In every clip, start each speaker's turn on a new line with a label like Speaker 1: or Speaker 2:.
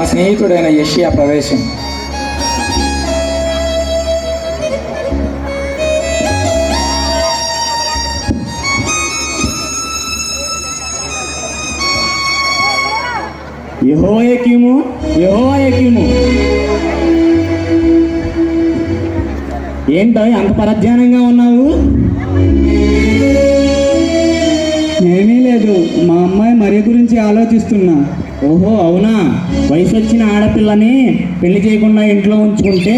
Speaker 1: స్నేహితుడైన యెషయా ప్రవేశం.
Speaker 2: యెహోయాకీము, యెహోయాకీము, ఏంటో అంత పరధ్యానంగా ఉన్నావు?
Speaker 3: ఏమీ లేదు, మా అమ్మాయి మరి గురించి ఆలోచిస్తున్నా.
Speaker 2: ఓహో అవునా, వయసు వచ్చిన ఆడపిల్లని పెళ్లి చేయకుండా ఇంట్లో ఉంచుకుంటే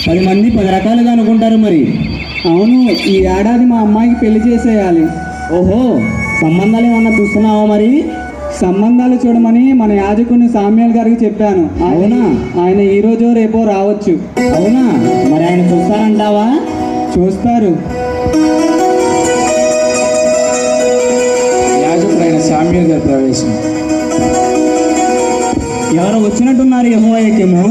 Speaker 2: 10 మంది 10 రకాలుగా అనుకుంటారు మరి.
Speaker 3: అవును, ఈ ఏడాది మా అమ్మాయికి పెళ్లి చేసేయాలి.
Speaker 2: ఓహో, సంబంధాలు ఏమన్నా చూస్తున్నావా మరి?
Speaker 3: సంబంధాలు చూడమని మన యాజకుని సామ్యాల్ గారికి చెప్పాను.
Speaker 2: అవునా?
Speaker 3: ఆయన ఈ రోజు రేపో రావచ్చు.
Speaker 2: అవునా, మరి ఆయన చూస్తారంటావా?
Speaker 3: చూస్తారు.
Speaker 1: యాజకుడైన సామ్యూల్ గారి ప్రవేశం.
Speaker 2: ఎవరో వచ్చినట్టున్నారు. యెహోయాకీము,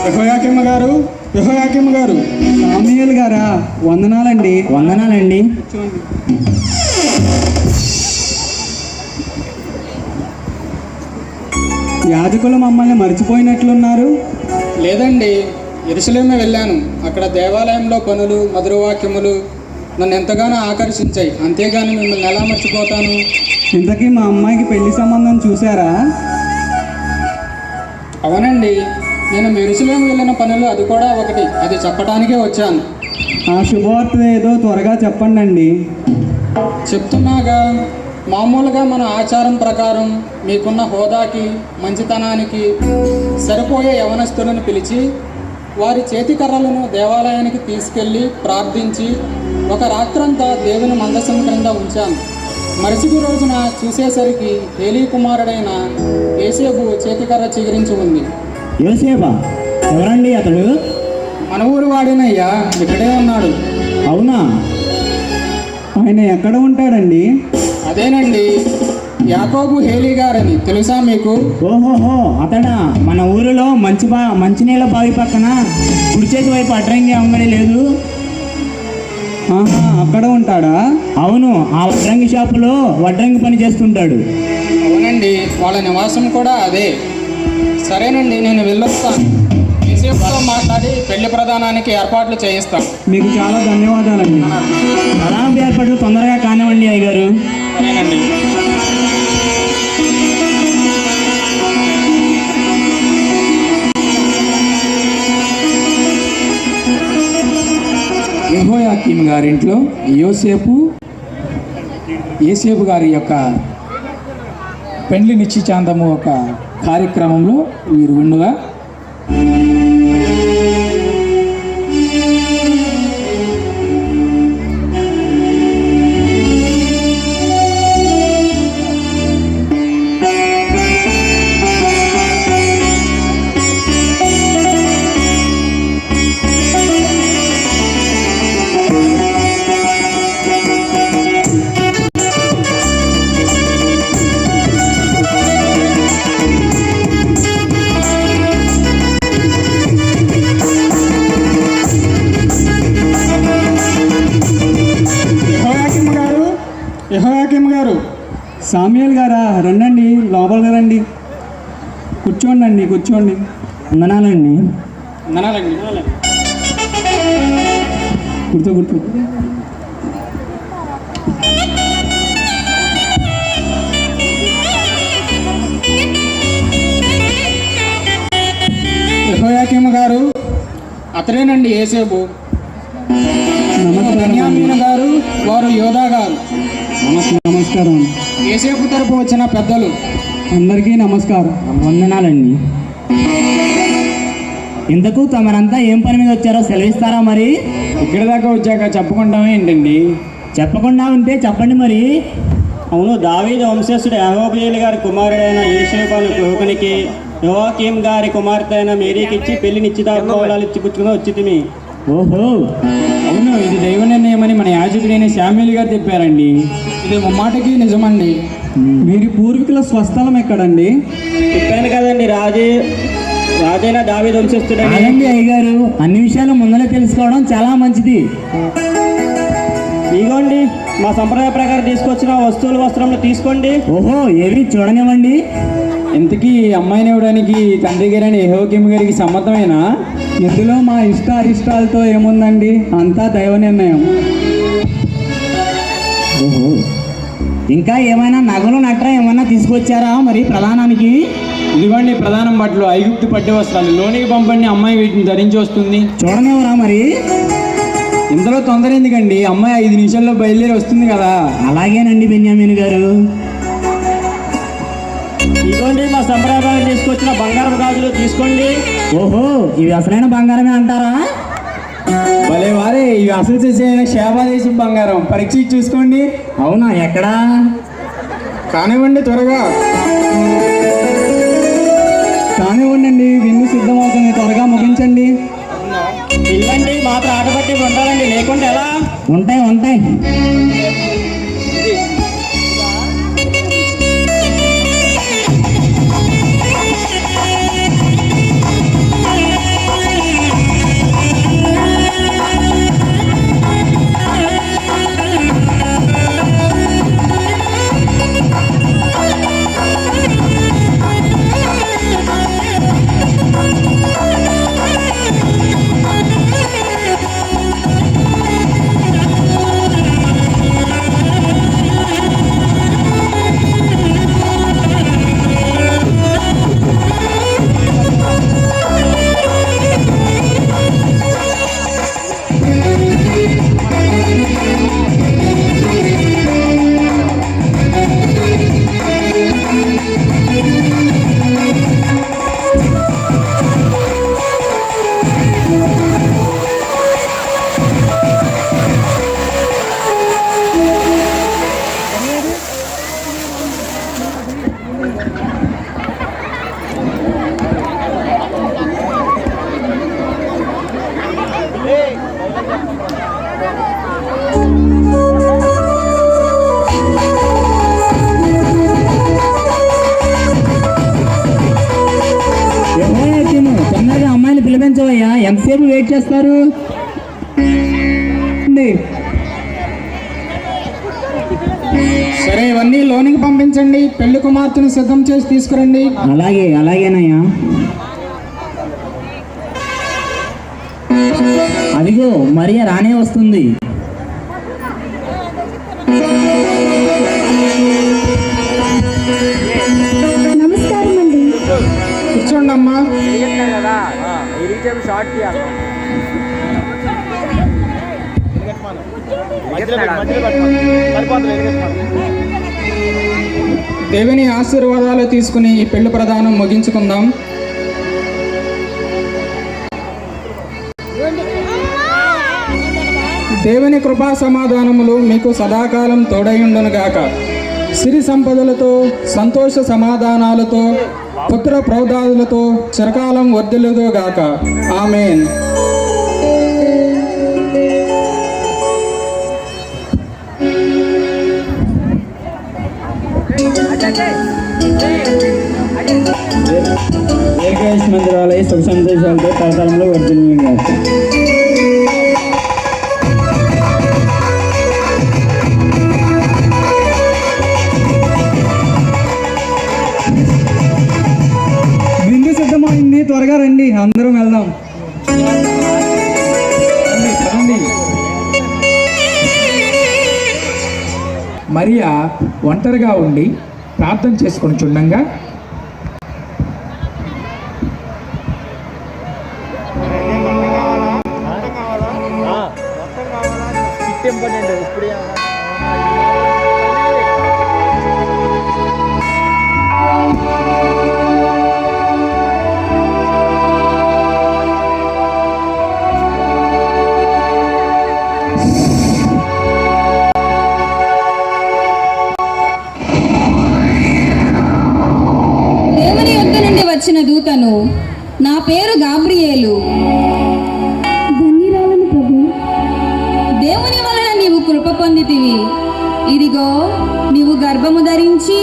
Speaker 1: యెహోయాకీము గారు, యెహోయాకీము గారు.
Speaker 3: సామ్యాల్ గారా? వందనాలండి.
Speaker 2: వందనాలండి.
Speaker 3: యాజకులు మమ్మల్ని మర్చిపోయినట్లున్నారు.
Speaker 1: లేదండి, యెరూషలేము వెళ్ళాను. అక్కడ దేవాలయంలో పనులు, మధురవాక్యములు నన్ను ఎంతగానో ఆకర్షించాయి. అంతేగాని మిమ్మల్ని ఎలా మర్చిపోతాను?
Speaker 3: ఇంతకీ మా అమ్మాయికి పెళ్లి సంబంధం చూసారా?
Speaker 1: అవునండి, నేను యెరూషలేము వెళ్ళిన పనులు అది కూడా ఒకటి. అది చెప్పడానికే వచ్చాను.
Speaker 3: ఆ శుభవార్త ఏదో త్వరగా చెప్పండి.
Speaker 1: చెప్తున్నాగా, మామూలుగా మన ఆచారం ప్రకారం మీకున్న హోదాకి, మంచితనానికి సరిపోయే యవనస్తులను పిలిచి వారి చేతికర్రలను దేవాలయానికి తీసుకెళ్ళి ప్రార్థించి ఒక రాత్రంతా దేవుని మందసం క్రింద ఉంచాను. మరుసటి రోజున చూసేసరికి ఏలీ కుమారుడైన యోసేపు చేతికర్ర చిగురించి ఉంది.
Speaker 2: యోసేపా? ఎవరండి అతడు?
Speaker 1: మన ఊరు వాడినయ్యా, ఇక్కడే ఉన్నాడు.
Speaker 2: అవునా?
Speaker 3: ఆయన ఎక్కడ ఉంటాడండి?
Speaker 1: అదేనండి, యాకోబు హేలీ గారని తెలుసా మీకు?
Speaker 2: ఓహోహో, అతడా? మన ఊరిలో మంచినీళ్ళ బావి పక్కన కుడి చేతి వైపు అడ్రంగి అంగడి లేదు?
Speaker 3: ఆహా, అక్కడ ఉంటాడా?
Speaker 2: అవును, ఆ వడ్రంగి షాపులో వడ్రంగి పని చేస్తుంటాడు.
Speaker 1: అవునండి, వాళ్ళ నివాసం కూడా అదే. సరేనండి, నేను వెళ్ళొస్తాను. యోసేపుతో మాట్లాడి పెళ్లి ప్రధానానికి ఏర్పాట్లు చేయిస్తాను.
Speaker 3: మీకు చాలా ధన్యవాదాలండి.
Speaker 2: ప్రధాన ఏర్పాట్లు తొందరగా కానివ్వండి అయ్యగారు.
Speaker 1: సరేనండి. యెహోయాకీము గారింట్లో యోసేపు గారి యొక్క పెండ్లి నిశ్చితాంతము ఒక కార్యక్రమంలో వీరు ఉండగా యెహోయాకీము గారు.
Speaker 3: సామ్యాల్ గారా? రండి, లోపలికి రండి. కూర్చోండి, కూర్చోండి.
Speaker 2: వందనాలండి.
Speaker 1: ననాలండి.
Speaker 3: కూర్చో.
Speaker 1: యెహోయాకీము గారు, అతడేనండి యోసేపు. బెన్యామీను గారు, వారు యోధా గారు.
Speaker 3: నమస్కారం.
Speaker 1: యోసేపు తరపు వచ్చిన పెద్దలు
Speaker 3: అందరికీ నమస్కారం.
Speaker 2: వందనాలండి. ఇంతకు తమరంతా ఏం పని మీద వచ్చారో సెలవిస్తారా మరి?
Speaker 1: ఇక్కడి దాకా వచ్చాక చెప్పకుండా ఏంటండి?
Speaker 2: చెప్పకుండా ఉంటే చెప్పండి మరి.
Speaker 4: అవును, దావీదు వంశస్థుడు యెహోబేలు గారి కుమారుడైన యోసేపును కుహుకునికి యోవాకీం గారి కుమార్తె అయిన మేరీకి ఇచ్చి పెళ్లి నిశ్చితార్థాలు ఇచ్చి పుచ్చుకుని వచ్చితిమి.
Speaker 2: ఓహో
Speaker 1: అవును, ఇది దైవ నిర్ణయమని మన యాజకుడైన శామ్యూల్ గారు చెప్పారండి. ఇది ముమ్మాటికి నిజమండి.
Speaker 3: వీరి పూర్వీకుల స్వస్థలం ఎక్కడండి?
Speaker 4: చెప్పాను కదండి, రాజైన దావీదు వంశస్థుడని.
Speaker 2: అదండి అయ్యగారు, అన్ని విషయాలు ముందరే తెలుసుకోవడం చాలా మంచిది.
Speaker 4: ఇగోండి, మా సంప్రదాయ ప్రకారం తీసుకొచ్చిన వస్తువులు వస్త్రములు తీసుకోండి.
Speaker 2: ఓహో, ఏవి చూడనివ్వండి.
Speaker 3: ఇంతకీ ఈ అమ్మాయిని ఇవ్వడానికి తండ్రి గారని యెహోయాకీము గారికి సమ్మతమేనా? ఇందులో మా ఇష్టాలతో ఏముందండి, అంతా దైవ నిర్ణయం.
Speaker 2: ఓహో, ఇంకా ఏమైనా నగలు నట్రా ఏమైనా తీసుకొచ్చారా మరి ప్రధానానికి?
Speaker 3: ఇదిగోండి ప్రధానం బట్టలు, ఐగుప్తు పట్టు వస్త్రాలు. లోనికి పంపండి, అమ్మాయి వీటిని ధరించి వస్తుంది.
Speaker 2: చూడనివ్వరా మరి?
Speaker 3: ఇంతలో తొందర ఎందుకండి, అమ్మాయి 5 నిమిషాల్లో బయలుదేరి వస్తుంది కదా.
Speaker 2: అలాగేనండి బెన్యామీన్ గారు.
Speaker 4: ఇదిగోండి మా సంప్రదాయం తీసుకొచ్చిన బంగారం గాజులు తీసుకోండి.
Speaker 2: ఓహో, ఇవి అసలైన బంగారమే అంటారా?
Speaker 3: భలే వారే, ఇవి అసలు చేసిన శాబాదేశం బంగారం. పరీక్ష చూసుకోండి.
Speaker 2: అవునా, ఎక్కడా?
Speaker 1: కానివ్వండి త్వరగా.
Speaker 3: కానివ్వండి, విందు సిద్ధమవుతుంది, త్వరగా ముగించండి.
Speaker 4: పిల్లండి మాత్రం ఆట పట్టి ఉండాలండి, లేకుంటే ఎలా?
Speaker 2: ఉంటాయి. తొందరగా అమ్మాయిని పిలిపించవయ్యా, ఎంతసేపు వెయిట్ చేస్తారు?
Speaker 1: సరే, ఇవన్నీ లోనికి పంపించండి. పెళ్లి కుమార్తెను సిద్ధం చేసి తీసుకురండి.
Speaker 2: అలాగేనయ్యా. అదిగో మరియా రానే వస్తుంది.
Speaker 5: నమస్కారం అండి.
Speaker 1: కూర్చోండి అమ్మా. దేవుని ఆశీర్వాదాలు తీసుకుని ఈ పెళ్లి ప్రదానం ముగించుకుందాం. దేవుని కృపా సమాధానములు మీకు సదాకాలం తోడైయుండునుగాక. సిరి సంపదలతో, సంతోష సమాధానాలతో, పుత్ర ప్రౌఢాదులతో చిరకాలం వర్ధిల్లుదుగాక. ఆమేన్.
Speaker 3: ఏకైక మందిరాలయ సుఖ సందేశాలతో తరతరంలో వర్ధిల్లుగాక. విందు సిద్ధమైంది, త్వరగా రండి, అందరం వెళ్దాం. రండి.
Speaker 6: మరియా ఒంటరిగా ఉండి ప్రార్థన చేసుకొని చుండంగా
Speaker 5: వచ్చిన దూతను, నా పేరు గాబ్రియేలు. ధన్యురాలను ప్రభు, దేవుని వలన నీవు కృప పొందితివి. ఇదిగో నీవు గర్భము ధరించి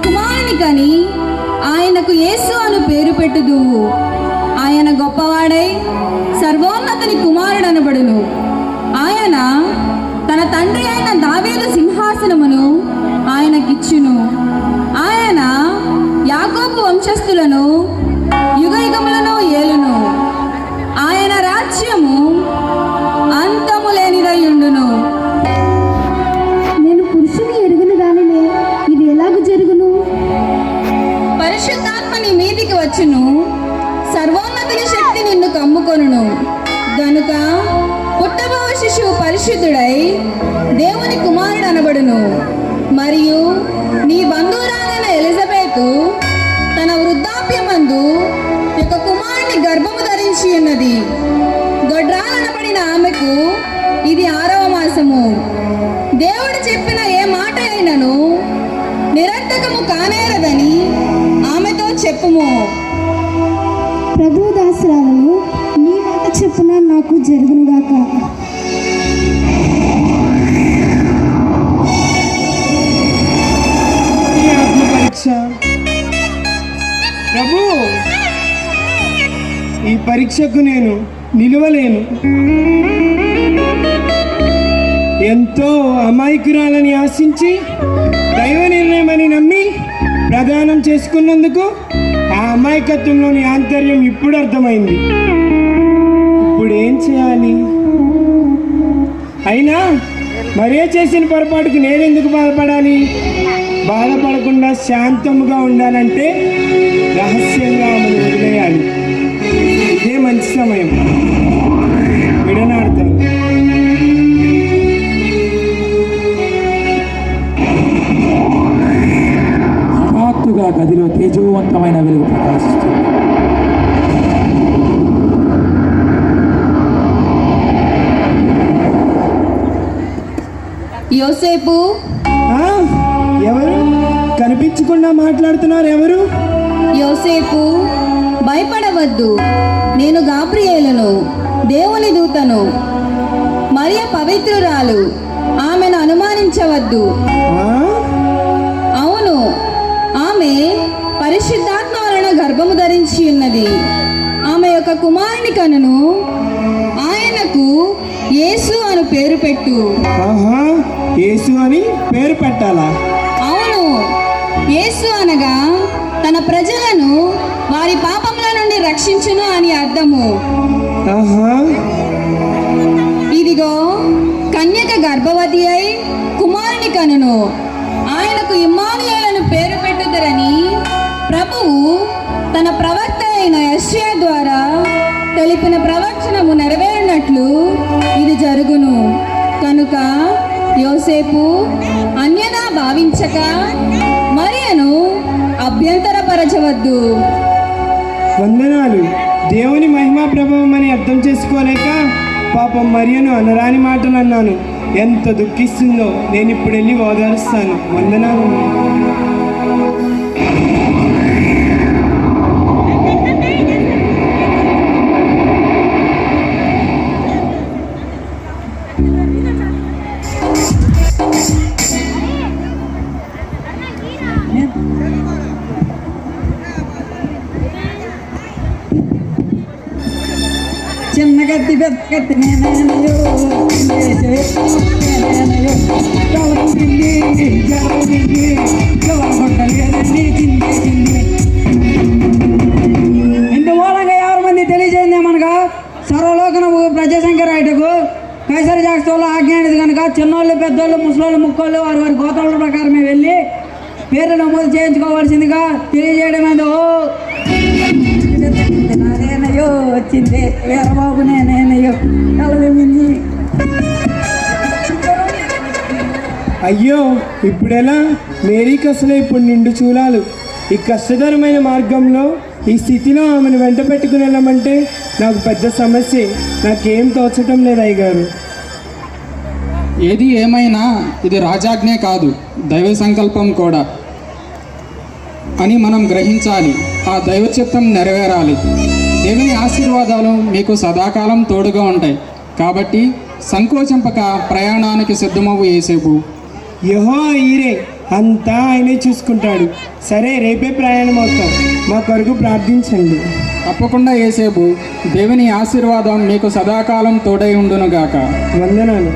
Speaker 5: కుమారుని కని ఆయనకు యేసు అను పేరు పెట్టుదువు. ఆయన గొప్పవాడై సర్వోన్నతుని కుమారుడనబడును. ఆయన తన తండ్రి అయిన దావీదు సింహాసనమును ఆయనకిచ్చును. ఆయన యాకోబు వంశస్థులను యుగయుగములను ఏలును. ఆయన రాజ్యము అంతము లేనిదయుండును.
Speaker 7: నేను పురుషుని ఎరుగును గానినే ఇది ఎలాగ జరుగును?
Speaker 5: పరిశుద్ధాత్మ నీ మీదికి వచ్చును, సర్వోన్నతుని శక్తి నిన్ను కమ్ముకొనును. గనుక పుట్టబో శిశువు పరిశుద్ధుడై దేవుని కుమారుడు అనబడును. మరియు నీ బంధువురాలైన ఎలిజబెతు తన వృద్ధాప్యమందు ఒక కుమారుని గర్భము ధరించి ఉన్నది. గొడ్రాలనబడిన ఆమెకు ఇది 6వ మాసము. దేవుడు చెప్పిన ఏ మాట అయినను నిరర్థకము కానేరదని ఆమెతో చెప్పుము.
Speaker 7: ప్రభు దాసరాలను నీ మాట చెప్పున నాకు జరుగునుగాక.
Speaker 8: పరీక్ష ప్రభు, ఈ పరీక్షకు నేను నిలవలేను. ఎంతో అమాయకురాలని ఆశించి దైవ నిర్ణయమని నమ్మి ప్రదానం చేసుకున్నందుకు ఆ అమాయకత్వంలోని ఆంతర్యం ఇప్పుడు అర్థమైంది. ఇప్పుడు ఏం చేయాలి? అయినా మరే చేసిన పొరపాటుకు నేనెందుకు బాధపడాలి? బాధపడకుండా శాంతముగా ఉండాలంటే రహస్యంగా ఆమెను వదిలేయాలి. ఇదే మంచి సమయం. విడనాడతాను.
Speaker 6: హఠాత్తుగా గదిలో తేజోవంతమైన వెలుగు ప్రకాశిస్తుంది.
Speaker 5: యోసేపు,
Speaker 8: ఆ, ఎవరు? కనిపించకుండా మాట్లాడుతున్నారు ఎవరు?
Speaker 5: యోసేపు, భయపడవద్దు. నేను గాబ్రియేలును, దేవుని దూతను. మరియ పవిత్రురాలు, ఆమెను అనుమానించవద్దు.
Speaker 8: ఆ?
Speaker 5: అవును, ఆమె పరిశుద్ధాత్మ వలన గర్భము ధరించి ఉన్నది. ఆమె యొక్క కుమారుని కనును. ఆయనకు యేసు అను పేరు పెట్టు.
Speaker 8: ఆహా, యేసు అని పేరు పెట్టాలా?
Speaker 5: అవును, యేసు అనగా తన ప్రజలను వారి పాపముల నుండి రక్షించును అని అర్థము.
Speaker 8: ఆహా,
Speaker 5: ఇదిగో కన్యక గర్భవతి అయి కుమారుని కనును. ఆయనకు ఇమ్మానుయేలను పేరు పెట్టుదరని ప్రభువు తన ప్రవక్త అయిన యెషయా ద్వారా తెలిపిన ప్రవచనము నెరవేరినట్లు ఇది జరుగును. కనుక యోసేపు అన్యదా భావించక మరియను అభ్యంతరపరచవద్దు.
Speaker 8: వందనాలు. దేవుని మహిమా ప్రభావం అని అర్థం చేసుకోలేక పాపం మరియను అనరాని మాటలు అన్నాను. ఎంత దుఃఖిస్తుందో. నేను ఇప్పుడు వెళ్ళి ఓదారుస్తాను. వందనాలు.
Speaker 3: చిన్న కత్తి పెద్ద కత్తి నేనయ్యో, ఇంత మూలంగా 50 మంది తెలియజేయండి. మనగా సర్వలోకన ప్రజాసంఖ్యరాయటకు కైసరి జాగ్రత్తలో ఆజ్ఞానిది కనుక చిన్నోళ్ళు, పెద్దోళ్ళు, ముసలోళ్ళు, ముక్కోళ్ళు వారి వారి గోత్రాల ప్రకారమే వెళ్ళి పేరు నమోదు చేయించుకోవాల్సిందిగా తెలియజేయడం. ఓ నాదేనయ్యో వచ్చింది, వీరబాబు నేనేనయ్యో కలవింది.
Speaker 8: అయ్యో, ఇప్పుడెలా? మేరీకి అసలు ఇప్పుడు నిండు చూలాలు. ఈ కష్టతరమైన మార్గంలో ఈ స్థితిలో ఆమెను వెంట పెట్టుకుని వెళ్ళమంటే నాకు పెద్ద సమస్య. నాకేం తోచటం లేదు అయ్యగారు.
Speaker 1: ఏది ఏమైనా ఇది రాజాజ్ఞే కాదు, దైవ సంకల్పం కూడా అని మనం గ్రహించాలి. ఆ దైవ చిత్తం నెరవేరాలి. దేవుని ఆశీర్వాదాలు మీకు సదాకాలం తోడుగా ఉంటాయి. కాబట్టి సంకోచింపక ప్రయాణానికి సిద్ధమవు యేసేపు.
Speaker 8: యెహోవా ఈరే, అంతా ఆయనే చూసుకుంటాడు. సరే, రేపే ప్రయాణం అవుతాం. మా కొరకు ప్రార్థించండి.
Speaker 1: తప్పకుండా యేసేపు, దేవుని ఆశీర్వాదం మీకు సదాకాలం తోడై ఉండునుగాక.
Speaker 8: వందనాలు.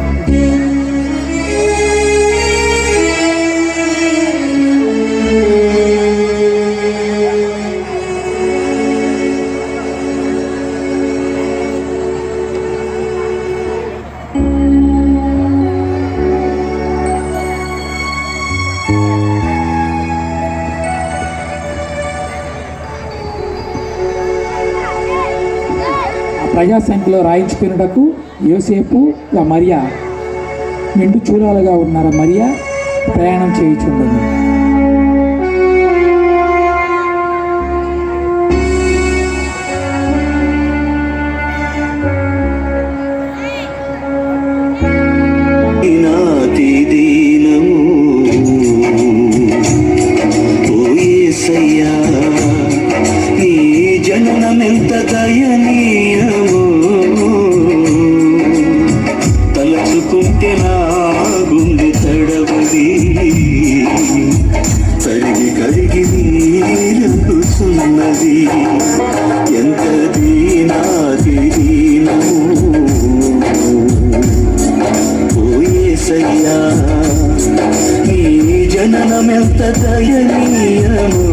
Speaker 6: ప్రజా సంఖ్యలో రాయించుకున్నటకు యోసేపు మరియా నిండు చూలాలుగా ఉన్నారు. మరియా ప్రయాణం చేయుచుండను.
Speaker 9: జననమెంత దయనీయమో తలచుకుంటే నా గుండె తడబడి కరిగి కరిగి నీరగుచున్నది. ఎంత దీనాది దీనమో ఓ యేసయ్యా, నీ జననమెంత దయనీయమో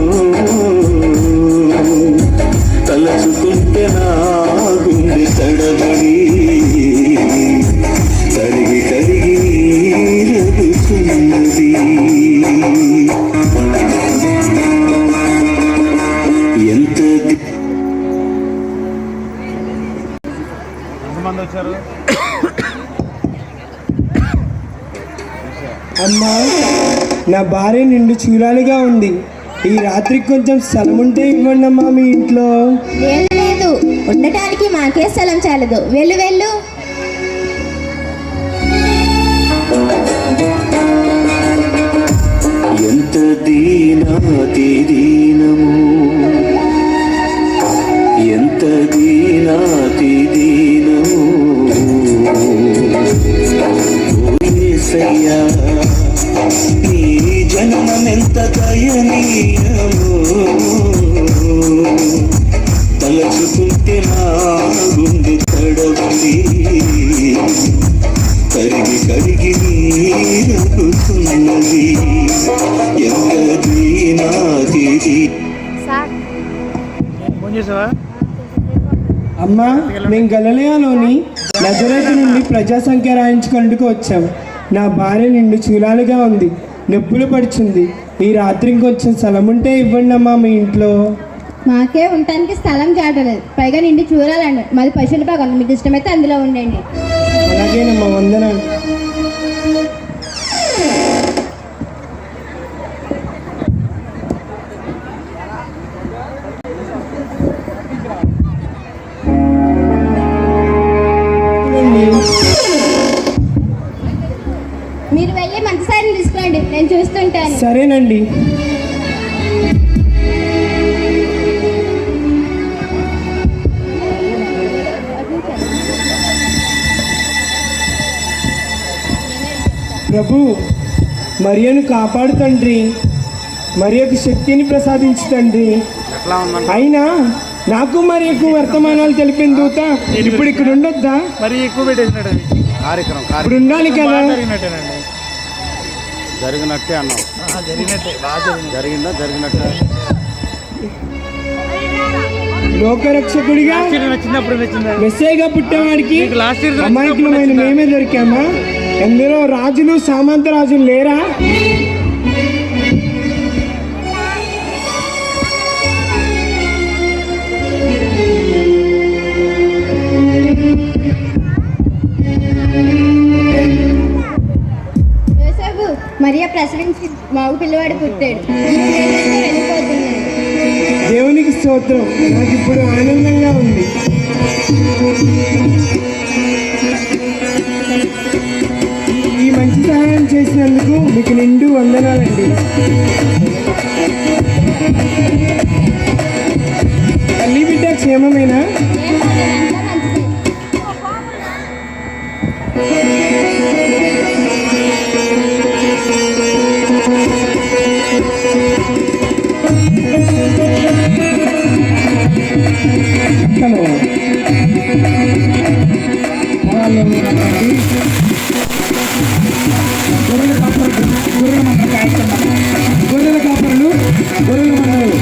Speaker 9: తలచుకుంటే నా గుండె తడబడి కరిగి కరిగి నీరగుచున్నది. ఎంత
Speaker 8: అమ్మా, నా భార్య నిండు చూలాలుగా ఉంది. ఈ రాత్రికి కొంచెం స్థలం ఉంటే ఇవ్వండి అమ్మా మీ ఇంట్లో.
Speaker 7: లేదు, ఉండటానికి మాకే స్థలం చాలదు. వెళ్ళు వెళ్ళు.
Speaker 9: ఎంత దీనాతి దీనము, ఎంత దీనాతి దీనము ఓ యేసయ్యా, నీ జననమెంత దయనీయమో తలచుకుంటే నా గుండె తడబడి కరిగి కరిగి నీరగుతున్నది. ఎంత దీనాది
Speaker 8: అమ్మా, మేము గలిలయలోని నజరేతు నుండి ప్రజా సంఖ్య రాయించుకునేందుకు వచ్చాం. నా భార్య నిండు చూలాలుగా ఉంది, నొప్పులు పడుచుంది. ఈ రాత్రి ఇంకొంచెం స్థలం ఉంటే ఇవ్వండి అమ్మా మీ ఇంట్లో.
Speaker 7: మాకే ఉండటానికి స్థలం చాటలేదు, పైగా నిండి చూడాలండి. మాది పశువుల బాగా మీకు ఇష్టమైతే అందులో ఉండండి.
Speaker 8: అలాగేనమ్మా, వందనాలు.
Speaker 7: మీరు వెళ్ళి మంచి సారిని తీసుకురండి, నేను చూస్తుంటాను.
Speaker 8: సరేనండి. ప్రభు, మరియను కాపాడు తండ్రి, మరియకు శక్తిని ప్రసాదించు తండ్రి. అయినా నాకు మరియకు వర్తమానాలు తెలిపిన దూత ఇప్పుడు ఇక్కడ ఉండొద్దా?
Speaker 10: మరి ఎక్కువ పెట్టేసినాడు
Speaker 8: ఇప్పుడు ఉండాలి కదా.
Speaker 10: జరిగినట్టే అన్నావు. జరిగినట్టే జరిగినట్టే
Speaker 8: లోకరక్షకుడిగా
Speaker 10: చిన్నప్పుడు
Speaker 8: మెస్సేగా పుట్టేవాడికి అమాయకులమైన మేమే దొరికామా? ఎందులో రాజులు సామంత రాజులు లేరా?
Speaker 7: యోసేపు, మరియా ప్రసవించి మగ పిల్లవాడు పుట్టాడు. వెళ్ళిపోతున్నాడు.
Speaker 8: దేవునికి స్తోత్రం. నాకు ఇప్పుడు ఆనందంగా ఉంది. ఈ మంచి సహాయం చేసినందుకు మీకు నిండు వందనాలండి. తల్లి బిడ్డ క్షేమమేనా? గొర్రెల కాపరులు గొర్రెల మందలు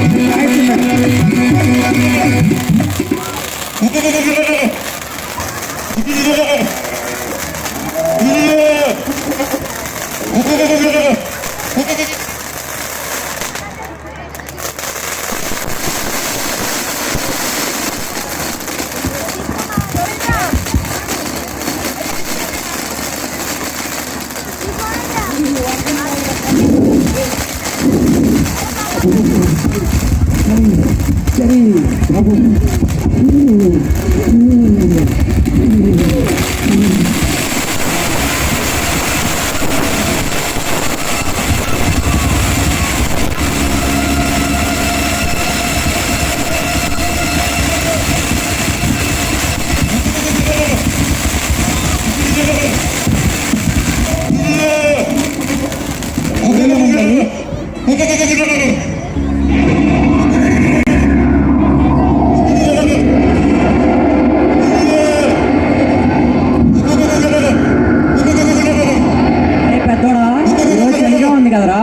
Speaker 3: పెద్దోడా ఈరోజు చలిగా ఉంది కదరా?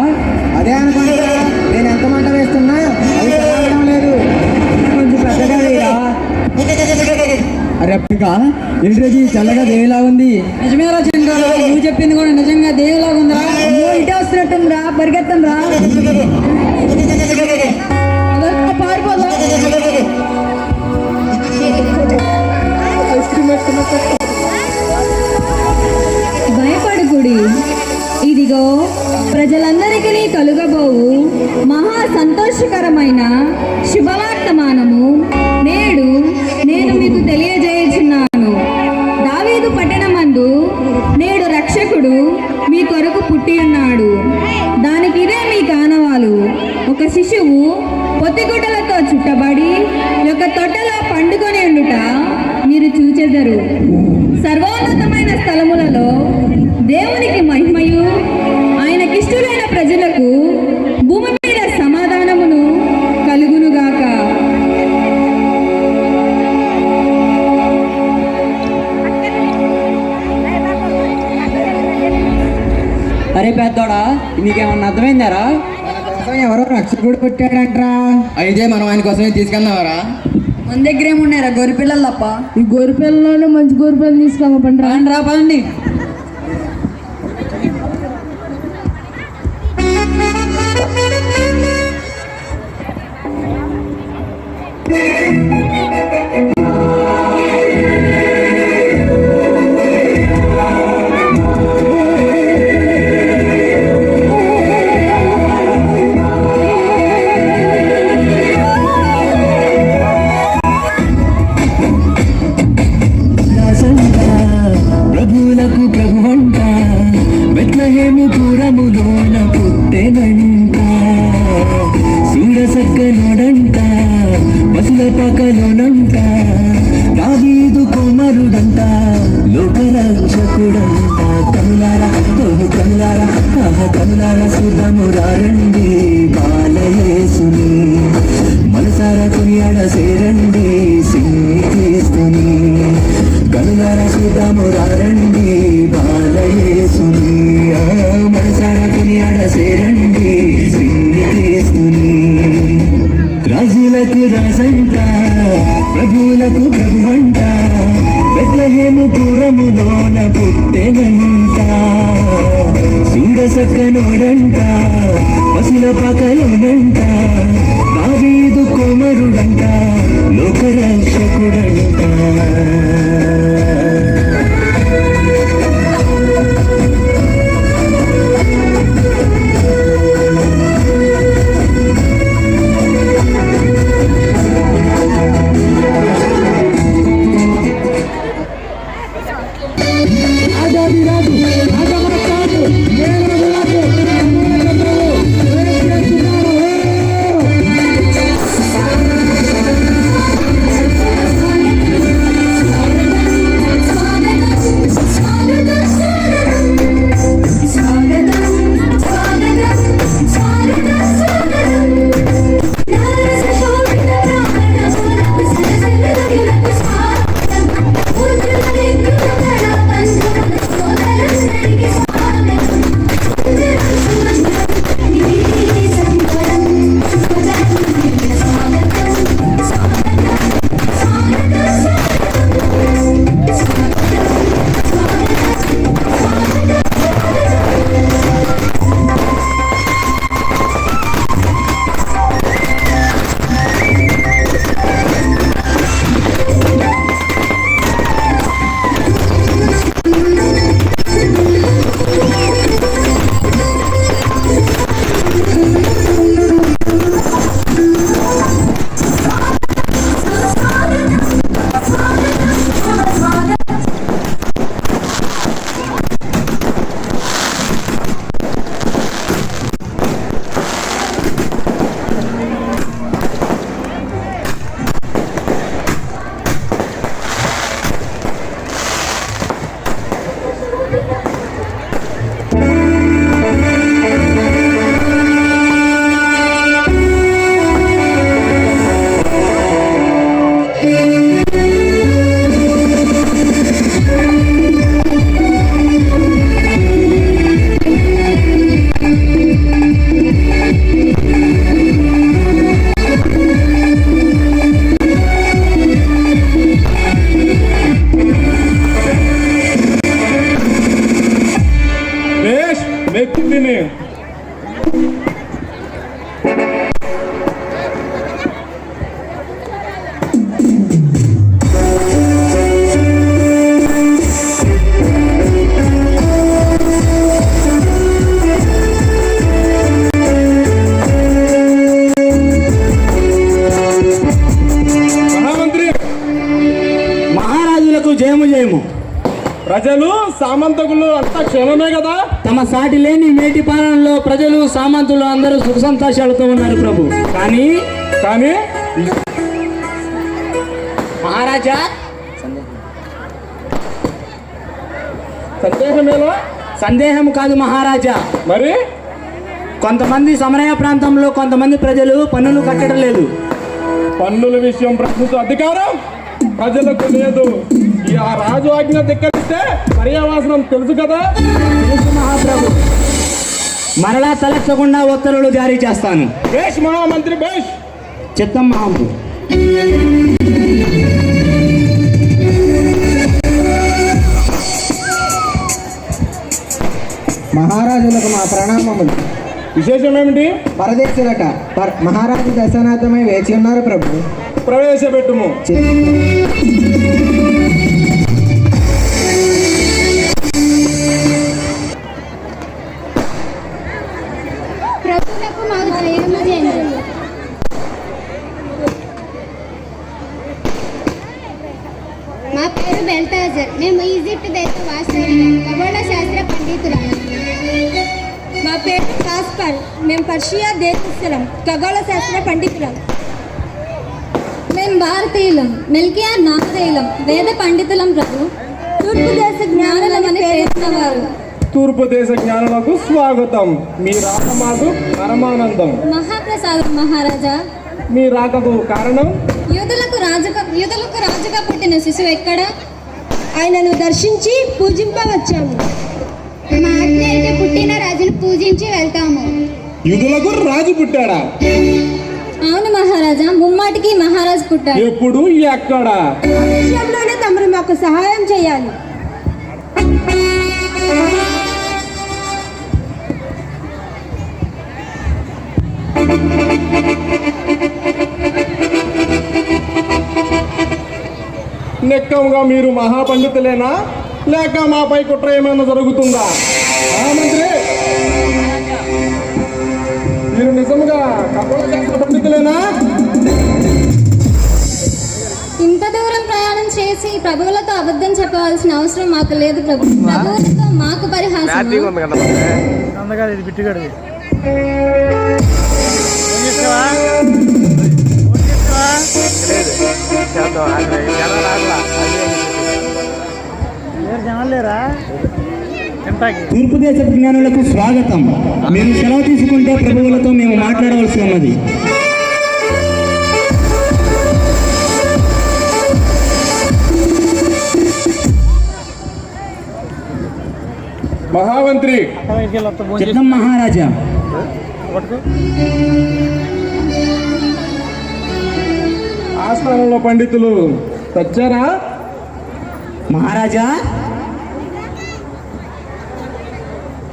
Speaker 3: అదే అనుకుంటా, నేను ఎంత మంట వేస్తున్నా అది చదవడం లేదు. కొంచెం పెద్దగా వేయరా. అరే అప్పటికా ఏంటి చల్లగా దేవిలా ఉంది? నిజమేరా చంద్ర, నువ్వు చెప్పింది కూడా నిజంగా దేవిలాగా ఉందిరా. ఇటే వస్తున్నట్టుందిరా, పరిగెత్తం రా. పారిపోదా
Speaker 5: భయపడుకుడి, ఇదిగో ప్రజలందరికీ కలుగబోవు మహా సంతోషకరమైన శుభవర్తమానము నేడు నేను మీకు తెలియజేయుచున్నాను. దావీదు పట్టణమందు నేడు రక్షకుడు మీ కొరకు పుట్టి ఉన్నాడు. దానికి ఇదే మీ కానవాలు. ఒక శిశువు పొత్తిగుడ్డలతో చుట్టబడి ఒక తొట్టెలో పండుకొని ఉండుట మీరు చూచెదరు. సర్వోన్నతమైన స్థలములలో దేవునికి మహిమయు ఆయనకిష్టులైన ప్రజలకు భూమి మీద సమాధానమును కలుగునుగాక.
Speaker 3: అరే పెద్దోడా, నీకేమన్నా అర్థమైందారా? ఎవరో రక్షకుడు పుట్టాడంట్రా.
Speaker 1: అయితే మనం ఆయన కోసమే తీసుకెళ్దామరా?
Speaker 3: మన దగ్గర ఏమున్నారా? గొర్రెపిల్లలు తప్ప.
Speaker 7: ఈ గొర్రెపిల్లలోనే మంచి గొర్రెపిల్లలు తీసుకోమంటారా?
Speaker 3: రా పదండి.
Speaker 2: ప్రభువులకు ప్రభువంట బెత్లెహేము పురములోన పుట్టెనంట. సూరసక్కలోనంట పసుల పక్కలోనంట దావీదు కుమారుడంట లోకరక్షకుడంట. కనులారా కనులారా కనులారా శుద్ధము రారండి బాలయేసుని మనసారా కొనియాడ సేరండి సింహేస్తుని. కనులారా శుద్ధము రారండి బాలయేసుని మనసారా కొనియాడ సేరండి సింహేస్తుని. రాజులకు రాజంట ప్రభువులకు ప్రభువంట బెత్లెహేము పురములోన పుట్టెనంట. సూరసక్కనోడంట పసుల పకలోనంట దావీదు కుమారుడంట లోకరక్షకుడంట.
Speaker 7: Thank you.
Speaker 8: ప్రజలు సామంతకులు అంతా క్షేమమే కదా?
Speaker 2: తమ సాటి లేని నేటి పాలనలో ప్రజలు సామంతులు అందరూ సుఖ సంతోషాలతో ఉన్నారు ప్రభు. కానీ మహారాజా
Speaker 8: సందేహమేలా?
Speaker 2: సందేహం కాదు మహారాజా.
Speaker 8: మరి
Speaker 2: కొంతమంది సమరయ ప్రాంతంలో కొంతమంది ప్రజలు పన్నులు కట్టడం లేదు.
Speaker 8: పన్నుల విషయం ప్రశ్నించే అధికారం ప్రజలకు లేదు. ఆ రాజు ఆజ్ఞ ధిక్కరిస్తే పర్యావసనం తెలుసు కదా?
Speaker 2: తెలుసు మహాప్రభు. మరలా తలెత్తకుండా ఉత్తర్వులు జారీ చేస్తాను.
Speaker 8: బేష్ మహామంత్రి బేష్.
Speaker 2: చిత్తం మహాంపు.
Speaker 3: మహారాజులకు మా ప్రణామములు.
Speaker 8: విశేషం ఏమిటి?
Speaker 3: పరదేశులట మహారాజు దర్శనార్థమై వేచి ఉన్నారు ప్రభు.
Speaker 8: ప్రవేశపెట్టుము.
Speaker 7: ప్రభువులకు మాకు జయము జయము. మా పేరు బెల్తాజర్. మేము ఈజిప్ట్ దేశ వాస్తవ్యులం. ఖగోళ శాస్త్ర పండితులం.
Speaker 5: మా పేరు కాస్పర్. మేము పర్షియా దేశస్థులం. ఖగోళ శాస్త్ర పండితులం. మేము భారతీయులం. మెల్కియా నామధేయులం. వేద పండితులం ప్రభు. తూర్పు దేశ జ్ఞానులమని పేరున్నవారు.
Speaker 8: తూర్పు దేశ జ్ఞానులకు స్వాగతం. మీ రాక మాకు పరమానందం.
Speaker 5: మహాప్రసాదం మహారాజా.
Speaker 8: మీ రాకకు కారణం?
Speaker 5: యూదులకు రాజుగా పుట్టిన శిశువు ఎక్కడ? ఆయనను దర్శించి పూజింపవచ్చాము.
Speaker 7: మా ఆజ్ఞ అయితే పుట్టిన రాజును పూజించి వెళ్తాము.
Speaker 8: యుధులకు రాజు పుట్టాడా?
Speaker 5: అవును మహారాజా, ముమ్మాటికి మహారాజు పుట్టాడు.
Speaker 8: ఎప్పుడు, ఎక్కడ?
Speaker 5: విషయంలోనే తమరు మాకు సహాయం చేయాలి.
Speaker 8: నెక్కముగా మీరు మహాపండితులేనా, లేక మాపై కుట్ర ఏమైనా జరుగుతుందా? మహామంత్రి, మీరు నిజంగా ఖగోళ శాస్త్ర పండితులేనా?
Speaker 5: ఇంత దూరం ప్రయాణం చేసి ప్రభువులతో అబద్ధం చెప్పవలసిన అవసరం మాకు లేదు ప్రభు. ప్రభువులతో మాకు పరిహాసం.
Speaker 2: తూర్పు దేశ జ్ఞానులకు స్వాగతం. మీరు సెలవు తీసుకుంటే ప్రభువులతో మేము మాట్లాడవలసి ఉన్నది.
Speaker 8: మహామంత్రి,
Speaker 2: చిత్తం మహారాజా.
Speaker 8: ఆస్థానంలో పండితులు వచ్చారా?
Speaker 2: మహారాజా,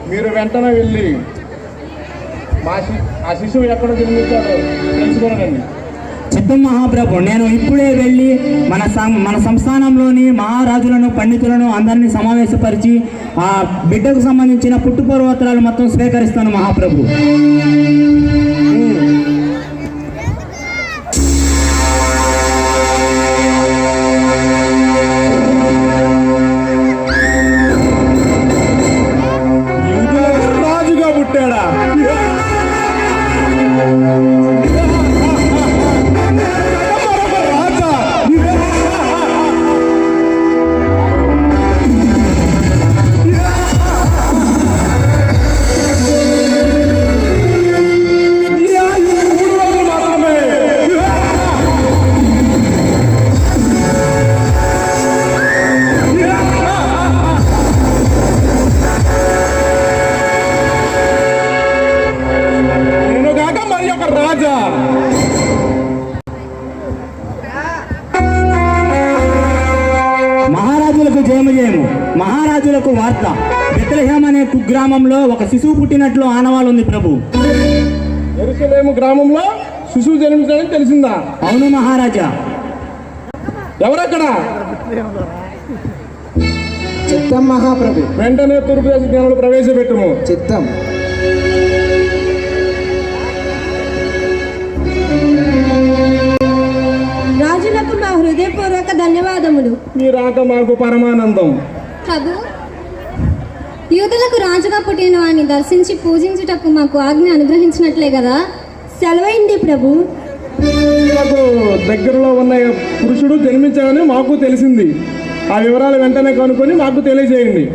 Speaker 8: మీరు వెంటనే వెళ్ళి ఆ శిశువు ఎక్కడ జన్మించాడో తెలుసుకోనండి.
Speaker 2: చిత్తం మహాప్రభు, నేను ఇప్పుడే వెళ్ళి మన సంస్థానంలోని మహారాజులను పండితులను అందరినీ సమావేశపరిచి ఆ బిడ్డకు సంబంధించిన పుట్టుపూర్వోత్తరాలు మొత్తం స్వీకరిస్తాను మహాప్రభు.
Speaker 8: రాజుగా పుట్టాడా?
Speaker 2: మహారాజులకు జయము. మహారాజులకు వార్త. బెత్లెహేం అనే కుగ్రామంలో ఒక శిశువు పుట్టినట్లు ఆనవాలు ఉంది ప్రభు.
Speaker 8: యెరూషలేము గ్రామంలో శిశువు జన్మించాడని తెలిసిందా?
Speaker 2: అవును మహారాజా.
Speaker 8: ఎవరక్కడ?
Speaker 3: చిత్తం మహాప్రభు.
Speaker 8: వెంటనే తూర్పు దేశ జ్ఞానులు ప్రవేశపెట్టుము.
Speaker 3: చిత్తం.
Speaker 5: రాజులకు మా హృదయపూర్వక ధన్యవాదములు.
Speaker 8: మీ రాక మాకు పరమానందం.
Speaker 5: ప్రభు, యూదులకు రాజుగా పుట్టిన వాడిని దర్శించి పూజించుటకు మాకు ఆజ్ఞ అనుగ్రహించినట్లే కదా?
Speaker 3: సెలవైంది ప్రభు.
Speaker 8: నాకు దగ్గరలో ఉన్న పురుషుడు జన్మించాడని మాకు తెలిసింది. ఆ వివరాలు వెంటనే కనుక్కొని మాకు తెలియజేయండి.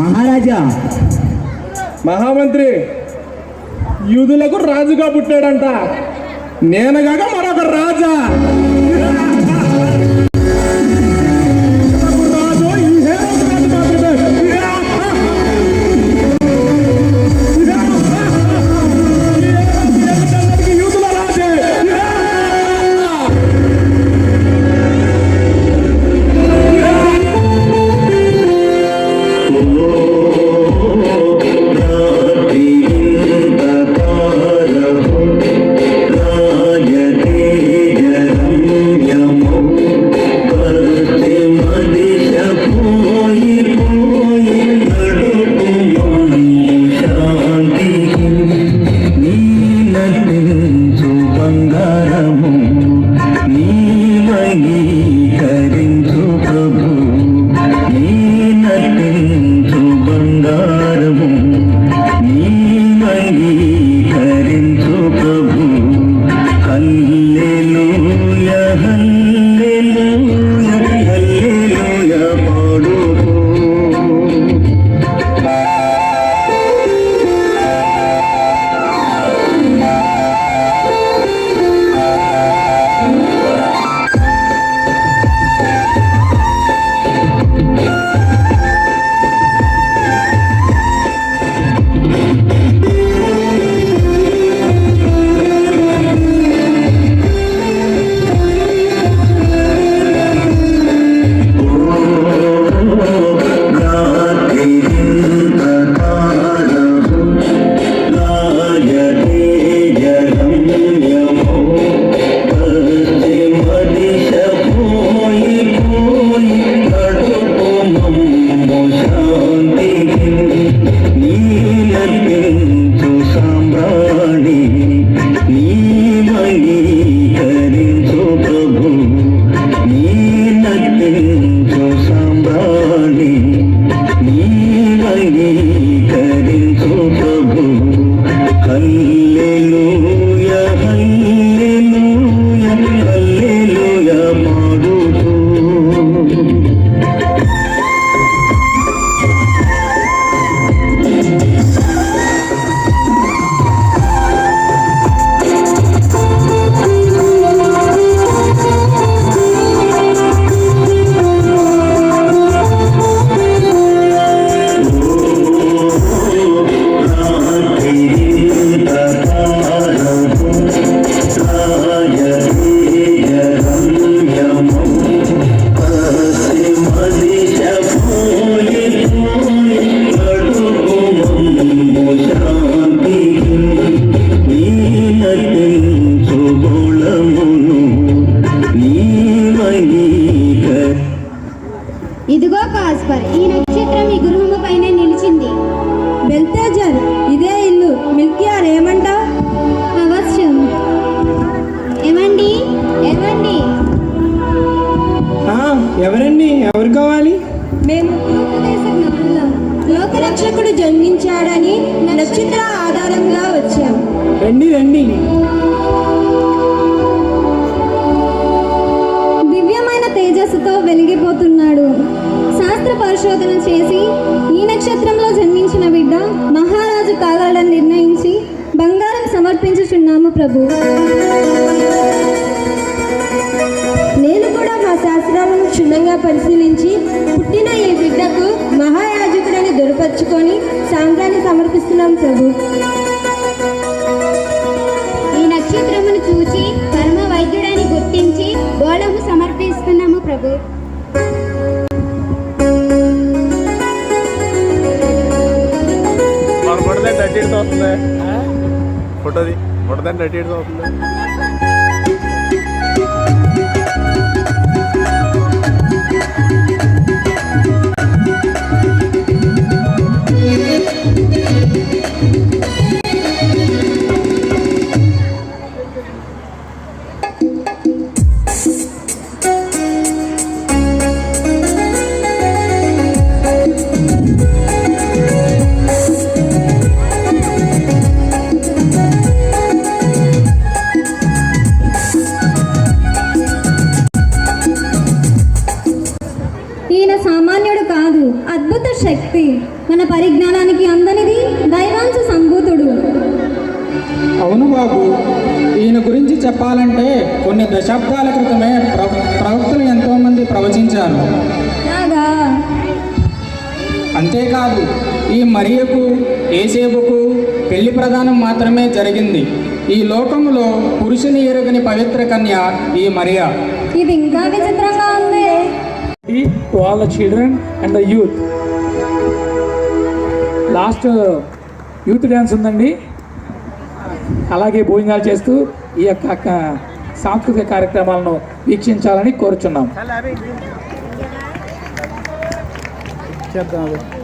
Speaker 2: మహారాజా,
Speaker 8: మహామంత్రి యూదులకు రాజుగా పుట్టాడంట. నేనగాక మరొక రాజా.
Speaker 7: ఇదిగో కాస్పర్, ఈ నక్షత్రం ఈ గృహము పైన నిలిచింది.
Speaker 3: బెల్తేజర్, ఇదే ఇల్లు. మిల్కియార్, ఏమంటావు?
Speaker 5: అవశ్యం.
Speaker 7: ఏమండి ఏమండి
Speaker 8: ఎవరండి? ఎవరు కావాలి?
Speaker 3: మేము లోకరక్షకుడు జన్మించాడని నక్షత్ర ఆధారంగా వచ్చాం.
Speaker 8: రండి రండి.
Speaker 5: దివ్యమైన తేజస్సుతో వెలిగిపోతున్నాడు. శాస్త్ర పరిశోధన చేసి ఈ నక్షత్రంలో జన్మించిన బిడ్డ మహారాజు కావాలని నిర్ణయించి బంగారం సమర్పించుచున్నాము ప్రభు.
Speaker 3: నేను కూడా మా శాస్త్రాలను క్షుణ్ణంగా పరిశీలించి పుట్టిన ఈ బిడ్డకు మహాయాజకుడని దొరపరుచుకొని సాంగ్రాన్ని సమర్పిస్తున్నాం ప్రభు.
Speaker 7: ఈ నక్షత్రమును చూచి పరమ వైద్యుడని గుర్తించి గోళము సమర్పిస్తున్నాము ప్రభు.
Speaker 10: ఫోటోది ఫోటోదంటే అటు ఇటు అవుతుంది.
Speaker 5: అద్భుత శక్తి, మన పరిజ్ఞానానికి అందనిది, దైవాంశ సంభూతుడు.
Speaker 1: అవును బాబు, ఈయన గురించి చెప్పాలంటే కొన్ని దశాబ్దాల క్రితమే ప్రవక్తలు ఎంతోమంది ప్రవచించారు.
Speaker 5: అలాగా?
Speaker 1: అంతేకాదు, ఈ మరియకు ఏసేపుకు పెళ్లి ప్రదానం మాత్రమే జరిగింది. ఈ లోకంలో పురుషుని ఎరుగని పవిత్ర కన్య ఈ మరియా.
Speaker 5: ఇది ఇంకా విచిత్రంగా ఉంది.
Speaker 6: To all the children and the youth. Last youth dance ఉందండి. అలాగే భోజనాలు చేస్తూ ఈ యొక్క సాంస్కృతిక కార్యక్రమాలను వీక్షించాలని కోరుచున్నాం.